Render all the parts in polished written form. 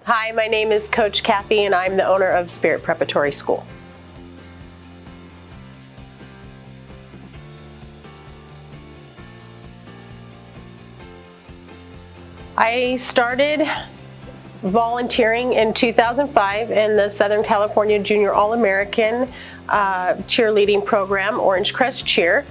Hi, my name is Coach Cathy and I'm the owner of Spirit Preparatory School. I started volunteering in 2005 in the Southern California Junior All-American cheerleading program, Orange Crest Cheer.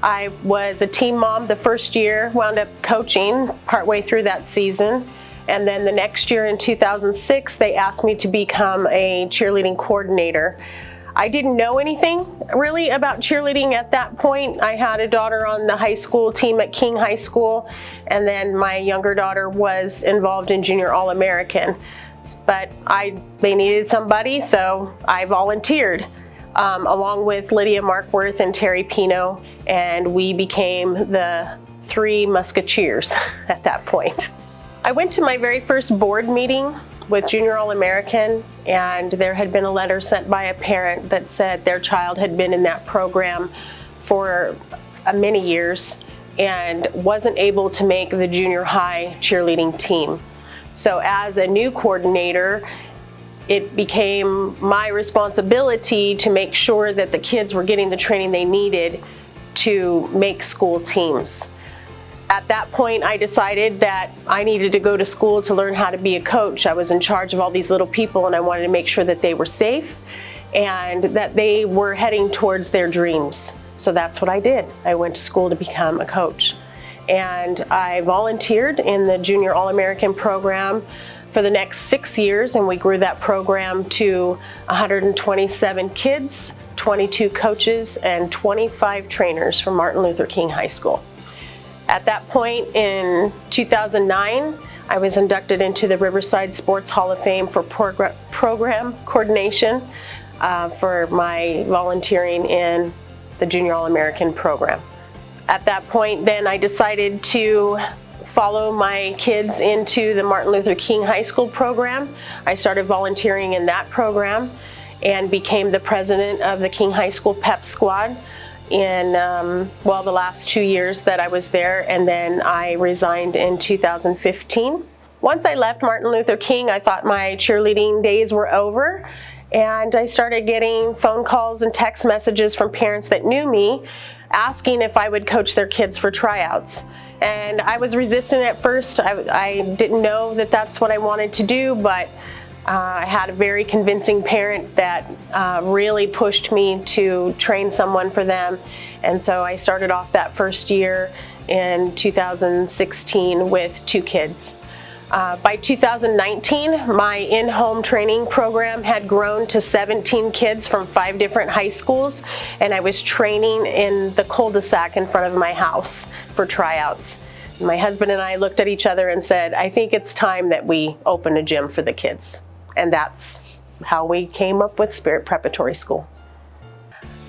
I was a team mom the first year, wound up coaching partway through that season. And then the next year in 2006, they asked me to become a cheerleading coordinator. I didn't know anything really about cheerleading at that point. I had a daughter on the high school team at King High School, and then my younger daughter was involved in Junior All-American. But they needed somebody, so I volunteered along with Lydia Markworth and Terry Pino, and we became the Three Musketeers at that point. I went to my very first board meeting with Junior All-American, and there had been a letter sent by a parent that said their child had been in that program for many years and wasn't able to make the junior high cheerleading team. So as a new coordinator, it became my responsibility to make sure that the kids were getting the training they needed to make school teams. At that point, I decided that I needed to go to school to learn how to be a coach. I was in charge of all these little people, and I wanted to make sure that they were safe and that they were heading towards their dreams. So that's what I did. I went to school to become a coach. And I volunteered in the Junior All-American program for the next 6 years, and we grew that program to 127 kids, 22 coaches, and 25 trainers from Martin Luther King High School. At that point in 2009, I was inducted into the Riverside Sports Hall of Fame for program coordination for my volunteering in the Junior All-American program. At that point, then I decided to follow my kids into the Martin Luther King High School program. I started volunteering in that program and became the president of the King High School Pep Squad in the last 2 years that I was there, and then I resigned in 2015. Once I left Martin Luther King, I thought my cheerleading days were over, and I started getting phone calls and text messages from parents that knew me asking if I would coach their kids for tryouts. And I was resistant at first. I didn't know that that's what I wanted to do, but I had a very convincing parent that really pushed me to train someone for them. And so I started off that first year in 2016 with 2 kids. By 2019, my in-home training program had grown to 17 kids from 5 different high schools, and I was training in the cul-de-sac in front of my house for tryouts. My husband and I looked at each other and said, I think it's time that we open a gym for the kids. And that's how we came up with Spirit Preparatory School.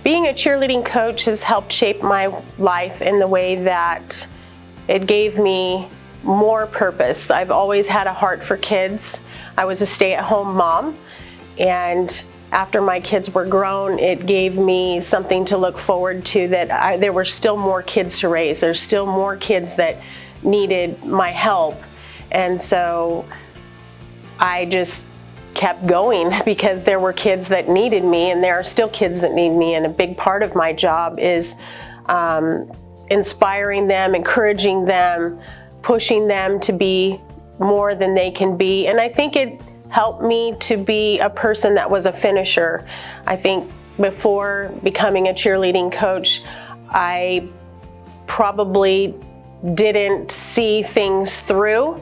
Being a cheerleading coach has helped shape my life in the way that it gave me more purpose. I've always had a heart for kids. I was a stay-at-home mom, and after my kids were grown, it gave me something to look forward to, that there were still more kids to raise. There's still more kids that needed my help. And so I just kept going because there were kids that needed me, and there are still kids that need me. And a big part of my job is inspiring them, encouraging them, pushing them to be more than they can be. And I think it helped me to be a person that was a finisher. I think before becoming a cheerleading coach, I probably didn't see things through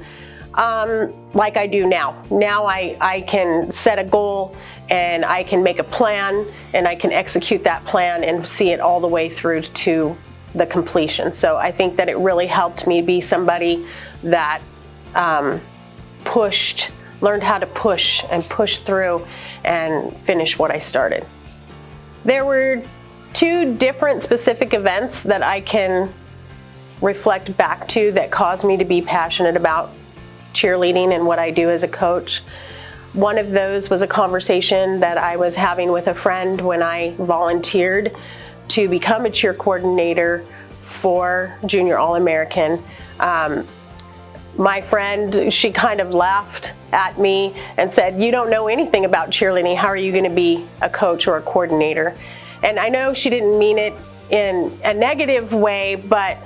like I do now. Now I can set a goal, and I can make a plan, and I can execute that plan and see it all the way through to the completion. So I think that it really helped me be somebody that learned how to push and push through and finish what I started. There were 2 different specific events that I can reflect back to that caused me to be passionate about cheerleading and what I do as a coach. One of those was a conversation that I was having with a friend when I volunteered to become a cheer coordinator for Junior All-American. my friend, she kind of laughed at me and said, "You don't know anything about cheerleading. How are you going to be a coach or a coordinator?" And I know she didn't mean it in a negative way, but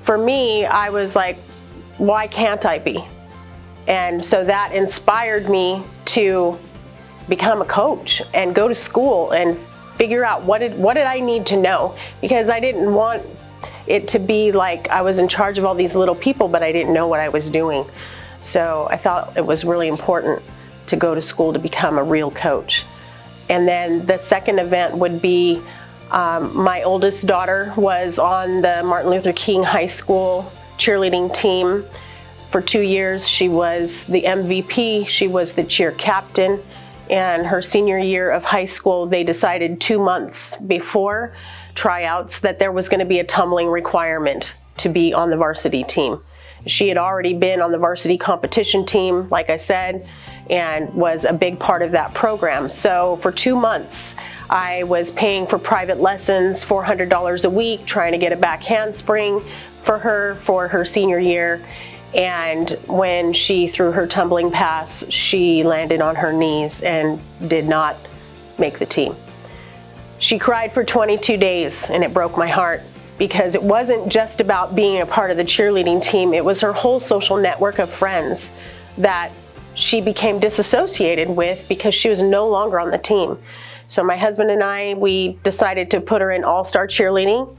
for me, I was like, why can't I be? And so that inspired me to become a coach and go to school and figure out what did I need to know, because I didn't want it to be like I was in charge of all these little people, but I didn't know what I was doing. So I thought it was really important to go to school to become a real coach. And then the second event would be my oldest daughter was on the Martin Luther King High School cheerleading team for 2 years. She was the MVP, she was the cheer captain, and her senior year of high school, they decided 2 months before tryouts that there was going to be a tumbling requirement to be on the varsity team. She had already been on the varsity competition team, like I said, and was a big part of that program. So for 2 months, I was paying for private lessons, $400 a week, trying to get a back handspring for her senior year. And when she threw her tumbling pass, she landed on her knees and did not make the team. She cried for 22 days, and it broke my heart, because it wasn't just about being a part of the cheerleading team, it was her whole social network of friends that she became disassociated with because she was no longer on the team. So my husband and I, we decided to put her in all-star cheerleading.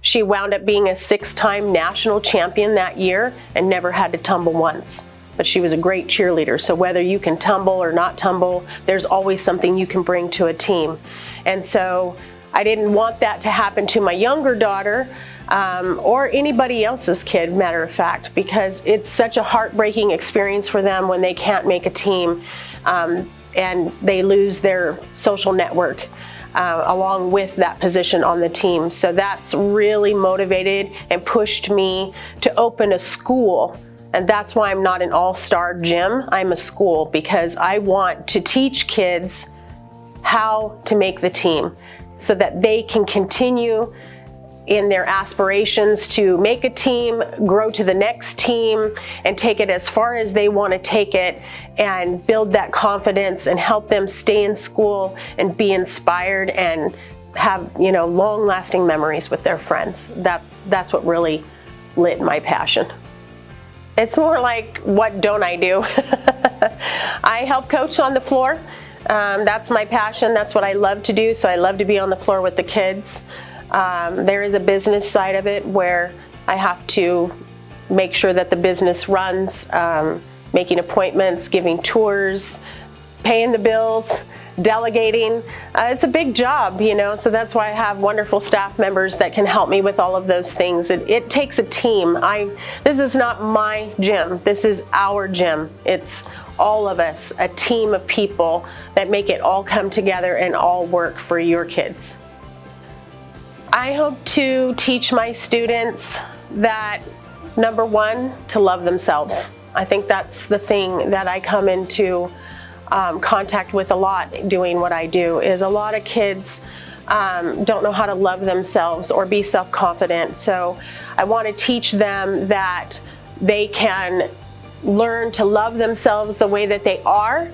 She wound up being a 6-time national champion that year and never had to tumble once. But she was a great cheerleader, so whether you can tumble or not tumble, there's always something you can bring to a team. And so I didn't want that to happen to my younger daughter or anybody else's kid, matter of fact, because it's such a heartbreaking experience for them when they can't make a team and they lose their social network along with that position on the team. So that's really motivated and pushed me to open a school. And that's why I'm not an all-star gym, I'm a school, because I want to teach kids how to make the team so that they can continue in their aspirations to make a team, grow to the next team, and take it as far as they want to take it, and build that confidence and help them stay in school and be inspired and have, long-lasting memories with their friends. That's what really lit my passion. It's more like, what don't I do? I help coach on the floor. That's my passion. That's what I love to do. So I love to be on the floor with the kids. There is a business side of it where I have to make sure that the business runs, making appointments, giving tours, paying the bills, delegating. It's a big job, so that's why I have wonderful staff members that can help me with all of those things. It takes a team. This is not my gym. This is our gym. It's all of us, a team of people that make it all come together and all work for your kids. I hope to teach my students that, number one, to love themselves. I think that's the thing that I come into contact with a lot doing what I do, is a lot of kids don't know how to love themselves or be self-confident. So I want to teach them that they can learn to love themselves the way that they are,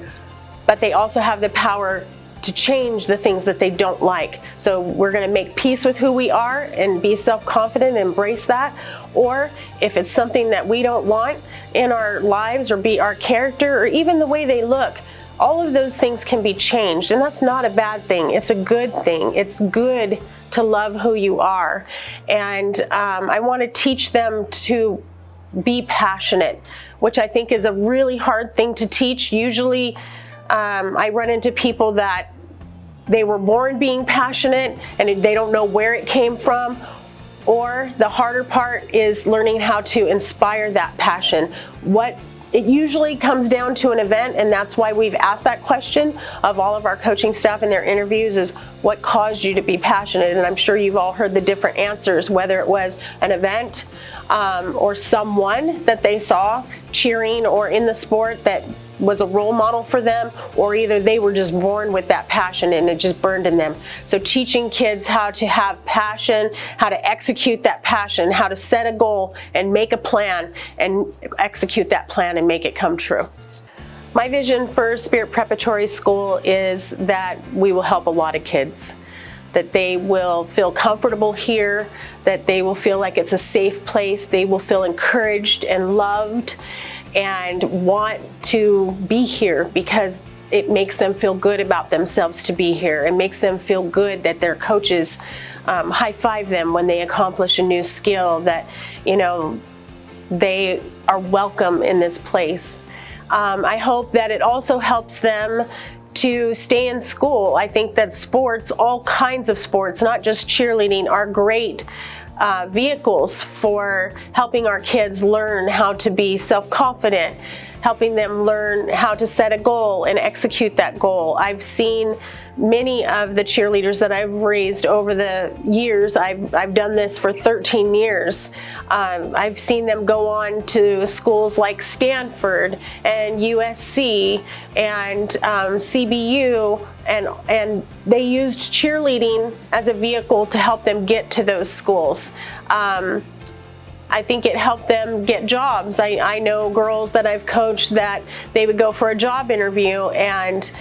but they also have the power to change the things that they don't like. So we're going to make peace with who we are and be self-confident and embrace that. Or if it's something that we don't want in our lives, or be our character, or even the way they look, all of those things can be changed, and that's not a bad thing. It's a good thing. It's good to love who you are. And I want to teach them to be passionate, which I think is a really hard thing to teach. Usually I run into people that they were born being passionate and they don't know where it came from, or the harder part is learning how to inspire that passion. It usually comes down to an event, and that's why we've asked that question of all of our coaching staff in their interviews is, what caused you to be passionate? And I'm sure you've all heard the different answers, whether it was an event or someone that they saw cheering or in the sport that was a role model for them, or either they were just born with that passion and it just burned in them. So teaching kids how to have passion, how to execute that passion, how to set a goal and make a plan and execute that plan and make it come true. My vision for Spirit Preparatory School is that we will help a lot of kids, that they will feel comfortable here, that they will feel like it's a safe place, they will feel encouraged and loved and want to be here because it makes them feel good about themselves to be here. It makes them feel good that their coaches high-five them when they accomplish a new skill, that, you know, they are welcome in this place. I hope that it also helps them to stay in school. I think that sports, all kinds of sports, not just cheerleading, are great vehicles for helping our kids learn how to be self-confident, helping them learn how to set a goal and execute that goal. I've seen many of the cheerleaders that I've raised over the years. I've done this for 13 years. I've seen them go on to schools like Stanford and USC and CBU, and they used cheerleading as a vehicle to help them get to those schools. I think it helped them get jobs. I know girls that I've coached that they would go for a job interview and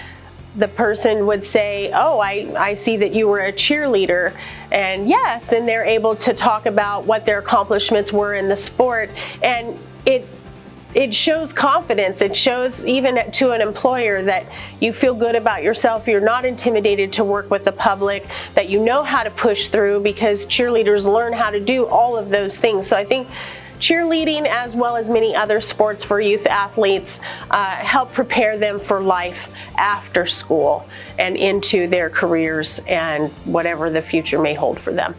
the person would say, oh, I see that you were a cheerleader. And yes, and they're able to talk about what their accomplishments were in the sport. And it shows confidence. It shows even to an employer that you feel good about yourself. You're not intimidated to work with the public, that you know how to push through, because cheerleaders learn how to do all of those things. So I think cheerleading, as well as many other sports for youth athletes, help prepare them for life after school and into their careers and whatever the future may hold for them.